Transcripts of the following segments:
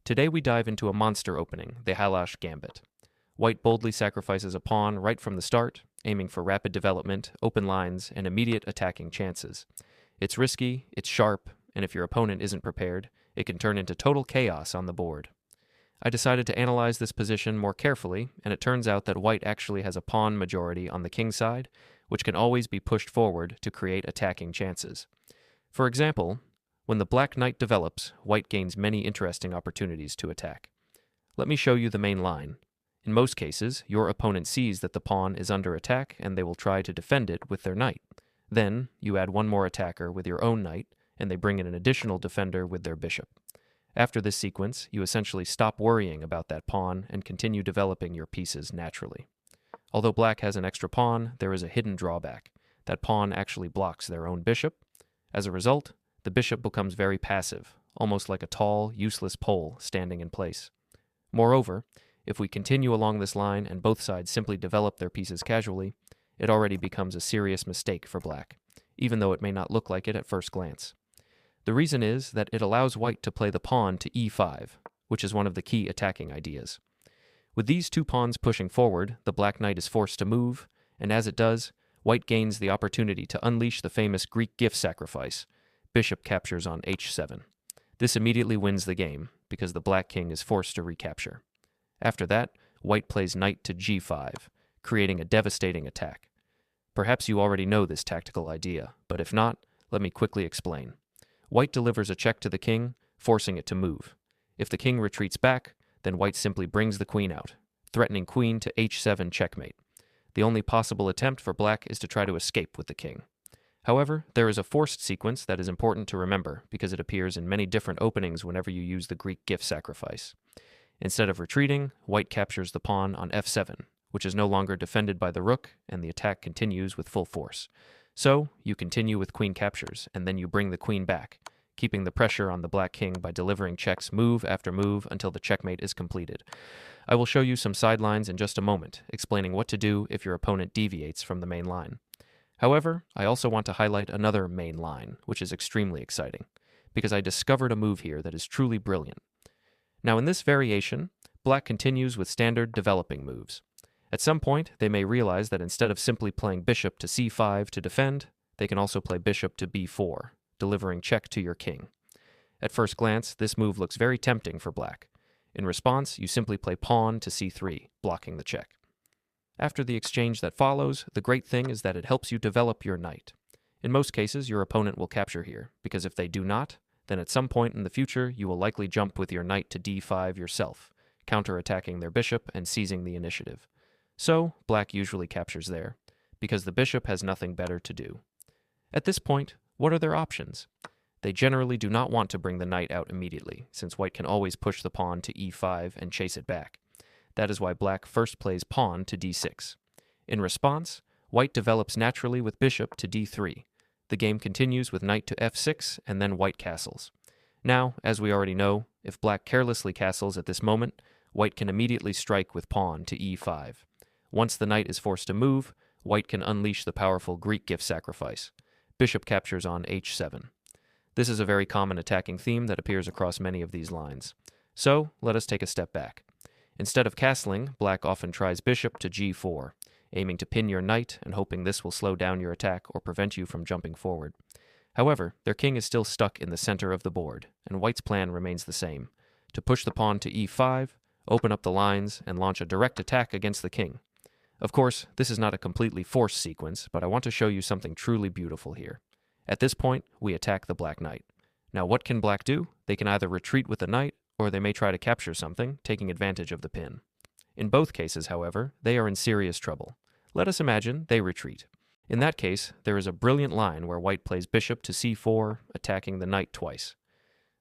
Today we dive into a monster opening, the Hsalasz Gambit. White boldly sacrifices a pawn right from the start, aiming for rapid development, open lines, and immediate attacking chances. It's risky, it's sharp, and if your opponent isn't prepared, it can turn into total chaos on the board. I decided to analyze this position more carefully, and it turns out that white actually has a pawn majority on the king side, which can always be pushed forward to create attacking chances. For example, when the black knight develops, white gains many interesting opportunities to attack. Let me show you the main line. In most cases, your opponent sees that the pawn is under attack and they will try to defend it with their knight. Then, you add one more attacker with your own knight, and they bring in an additional defender with their bishop. After this sequence, you essentially stop worrying about that pawn and continue developing your pieces naturally. Although black has an extra pawn, there is a hidden drawback. That pawn actually blocks their own bishop. As a result, the bishop becomes very passive, almost like a tall, useless pole standing in place. Moreover, if we continue along this line and both sides simply develop their pieces casually, it already becomes a serious mistake for black, even though it may not look like it at first glance. The reason is that it allows white to play the pawn to e5, which is one of the key attacking ideas. With these two pawns pushing forward, the black knight is forced to move, and as it does, white gains the opportunity to unleash the famous Greek gift sacrifice. Bishop captures on h7. This immediately wins the game, because the black king is forced to recapture. After that, white plays knight to g5, creating a devastating attack. Perhaps you already know this tactical idea, but if not, let me quickly explain. White delivers a check to the king, forcing it to move. If the king retreats back, then white simply brings the queen out, threatening queen to h7 checkmate. The only possible attempt for black is to try to escape with the king. However, there is a forced sequence that is important to remember because it appears in many different openings whenever you use the Greek gift sacrifice. Instead of retreating, white captures the pawn on f7, which is no longer defended by the rook, and the attack continues with full force. So, you continue with queen captures, and then you bring the queen back, keeping the pressure on the black king by delivering checks move after move until the checkmate is completed. I will show you some sidelines in just a moment, explaining what to do if your opponent deviates from the main line. However, I also want to highlight another main line, which is extremely exciting, because I discovered a move here that is truly brilliant. Now in this variation, black continues with standard developing moves. At some point, they may realize that instead of simply playing bishop to c5 to defend, they can also play bishop to b4, delivering check to your king. At first glance, this move looks very tempting for black. In response, you simply play pawn to c3, blocking the check. After the exchange that follows, the great thing is that it helps you develop your knight. In most cases, your opponent will capture here, because if they do not, then at some point in the future you will likely jump with your knight to d5 yourself, counterattacking their bishop and seizing the initiative. So, black usually captures there, because the bishop has nothing better to do. At this point, what are their options? They generally do not want to bring the knight out immediately, since white can always push the pawn to e5 and chase it back. That is why black first plays pawn to d6. In response, white develops naturally with bishop to d3. The game continues with knight to f6 and then white castles. Now, as we already know, if black carelessly castles at this moment, white can immediately strike with pawn to e5. Once the knight is forced to move, white can unleash the powerful Greek gift sacrifice. Bishop captures on h7. This is a very common attacking theme that appears across many of these lines. So, let us take a step back. Instead of castling, black often tries bishop to g4, aiming to pin your knight and hoping this will slow down your attack or prevent you from jumping forward. However, their king is still stuck in the center of the board, and white's plan remains the same: to push the pawn to e5, open up the lines, and launch a direct attack against the king. Of course, this is not a completely forced sequence, but I want to show you something truly beautiful here. At this point, we attack the black knight. Now what can black do? They can either retreat with the knight, or they may try to capture something, taking advantage of the pin. In both cases, however, they are in serious trouble. Let us imagine they retreat. In that case, there is a brilliant line where white plays bishop to c4, attacking the knight twice.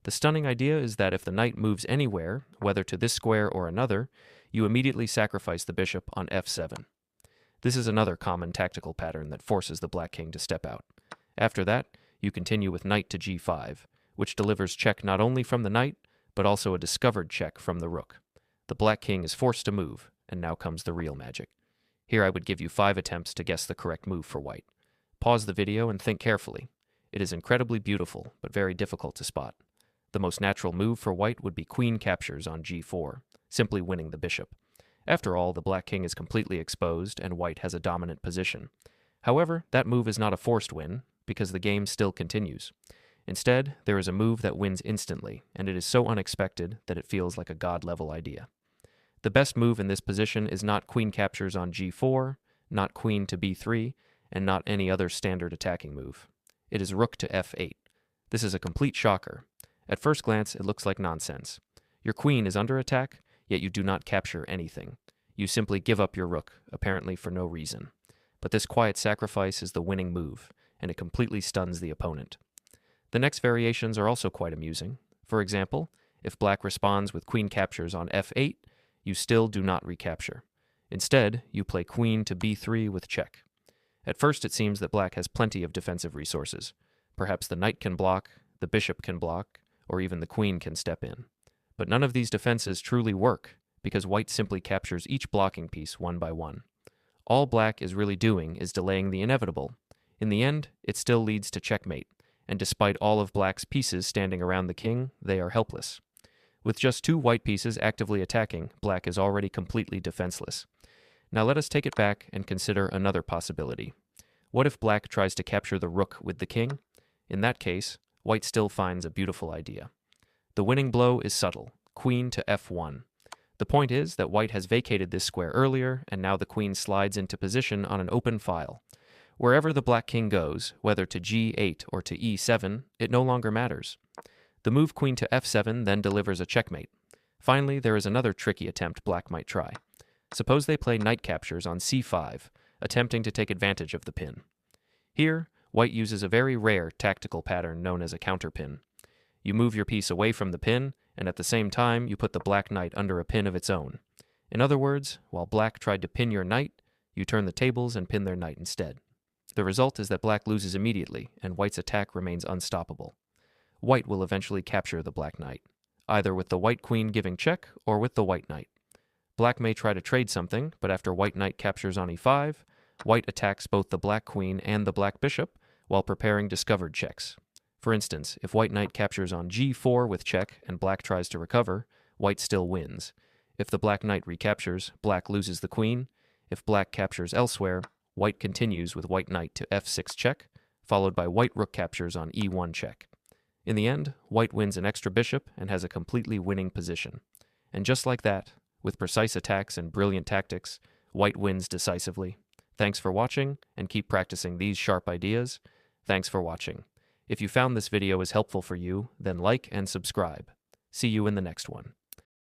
The stunning idea is that if the knight moves anywhere, whether to this square or another, you immediately sacrifice the bishop on f7. This is another common tactical pattern that forces the black king to step out. After that, you continue with knight to g5, which delivers check not only from the knight, but also a discovered check from the rook. The black king is forced to move, and now comes the real magic. Here I would give you 5 attempts to guess the correct move for white. Pause the video and think carefully. It is incredibly beautiful, but very difficult to spot. The most natural move for white would be queen captures on g4, simply winning the bishop. After all, the black king is completely exposed and white has a dominant position. However, that move is not a forced win, because the game still continues. Instead, there is a move that wins instantly, and it is so unexpected that it feels like a god-level idea. The best move in this position is not queen captures on g4, not queen to b3, and not any other standard attacking move. It is rook to f8. This is a complete shocker. At first glance, it looks like nonsense. Your queen is under attack, yet you do not capture anything. You simply give up your rook, apparently for no reason. But this quiet sacrifice is the winning move, and it completely stuns the opponent. The next variations are also quite amusing. For example, if black responds with queen captures on f8, you still do not recapture. Instead, you play queen to b3 with check. At first, it seems that black has plenty of defensive resources. Perhaps the knight can block, the bishop can block, or even the queen can step in. But none of these defenses truly work, because white simply captures each blocking piece one by one. All black is really doing is delaying the inevitable. In the end, it still leads to checkmate, and despite all of black's pieces standing around the king, they are helpless. With just 2 white pieces actively attacking, black is already completely defenseless. Now let us take it back and consider another possibility. What if black tries to capture the rook with the king? In that case, white still finds a beautiful idea. The winning blow is subtle, queen to f1. The point is that white has vacated this square earlier, and now the queen slides into position on an open file. Wherever the black king goes, whether to g8 or to e7, it no longer matters. The move queen to f7 then delivers a checkmate. Finally, there is another tricky attempt black might try. Suppose they play knight captures on c5, attempting to take advantage of the pin. Here, white uses a very rare tactical pattern known as a counterpin. You move your piece away from the pin, and at the same time, you put the black knight under a pin of its own. In other words, while black tried to pin your knight, you turn the tables and pin their knight instead. The result is that black loses immediately, and white's attack remains unstoppable. White will eventually capture the black knight, either with the white queen giving check or with the white knight. Black may try to trade something, but after white knight captures on e5, white attacks both the black queen and the black bishop while preparing discovered checks. For instance, if white knight captures on g4 with check and black tries to recover, white still wins. If the black knight recaptures, black loses the queen. If black captures elsewhere, white continues with white knight to f6 check, followed by white rook captures on e1 check. In the end, white wins an extra bishop and has a completely winning position. And just like that, with precise attacks and brilliant tactics, white wins decisively. Thanks for watching, and keep practicing these sharp ideas. Thanks for watching. If you found this video as helpful for you, then like and subscribe. See you in the next one.